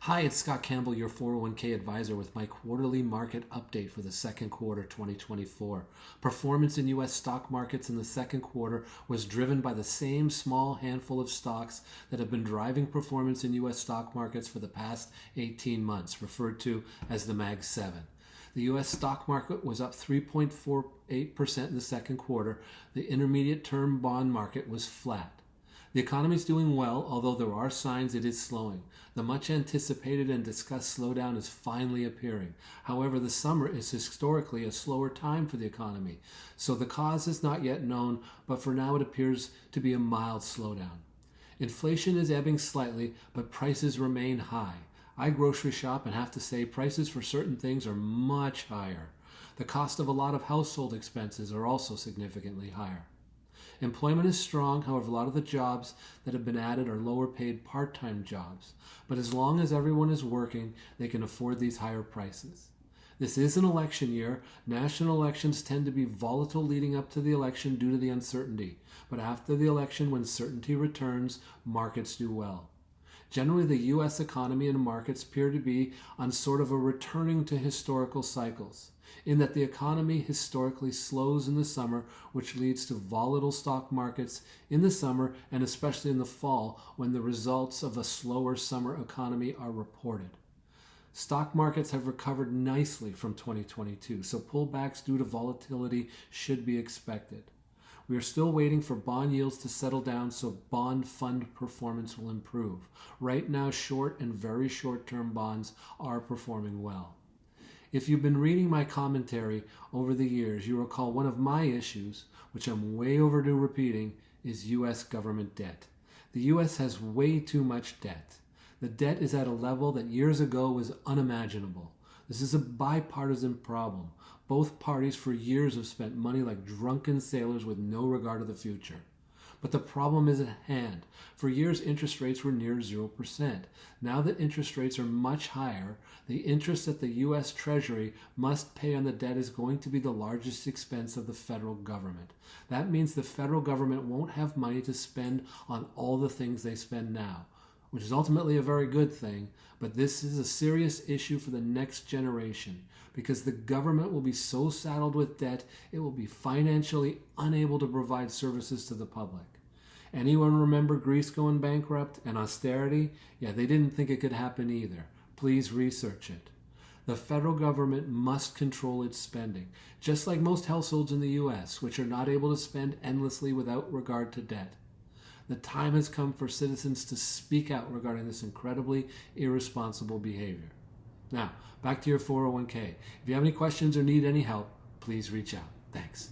Hi, it's Scott Campbell, your 401k advisor, with my quarterly market update for the second quarter 2024. Performance in U.S. stock markets in the second quarter was driven by the same small handful of stocks that have been driving performance in U.S. stock markets for the past 18 months, referred to as the Mag 7. The U.S. stock market was up 3.48% in the second quarter. The intermediate term bond market was flat. The economy is doing well, although there are signs it is slowing. The much anticipated and discussed slowdown is finally appearing. However, the summer is historically a slower time for the economy, so the cause is not yet known, but for now it appears to be a mild slowdown. Inflation is ebbing slightly, but prices remain high. I grocery shop and have to say prices for certain things are much higher. The cost of a lot of household expenses are also significantly higher. Employment is strong, however, a lot of the jobs that have been added are lower paid part-time jobs. But as long as everyone is working, they can afford these higher prices. This is an election year. National elections tend to be volatile leading up to the election due to the uncertainty. But after the election, when certainty returns, markets do well. Generally, the U.S. economy and markets appear to be on sort of a returning to historical cycles, in that the economy historically slows in the summer, which leads to volatile stock markets in the summer and especially in the fall when the results of a slower summer economy are reported. Stock markets have recovered nicely from 2022, so pullbacks due to volatility should be expected. We are still waiting for bond yields to settle down so bond fund performance will improve. Right now, short and very short-term bonds are performing well. If you've been reading my commentary over the years, you recall one of my issues, which I'm way overdue repeating, is U.S. government debt. The U.S. has way too much debt. The debt is at a level that years ago was unimaginable. This is a bipartisan problem. Both parties for years have spent money like drunken sailors with no regard to the future. But the problem is at hand. For years, interest rates were near 0%. Now that interest rates are much higher, the interest that the U.S. Treasury must pay on the debt is going to be the largest expense of the federal government. That means the federal government won't have money to spend on all the things they spend now, which is ultimately a very good thing, but this is a serious issue for the next generation because the government will be so saddled with debt it will be financially unable to provide services to the public. Anyone remember Greece going bankrupt and austerity? Yeah, they didn't think it could happen either. Please research it. The federal government must control its spending, just like most households in the U.S., which are not able to spend endlessly without regard to debt. The time has come for citizens to speak out regarding this incredibly irresponsible behavior. Now, back to your 401k. If you have any questions or need any help, please reach out. Thanks.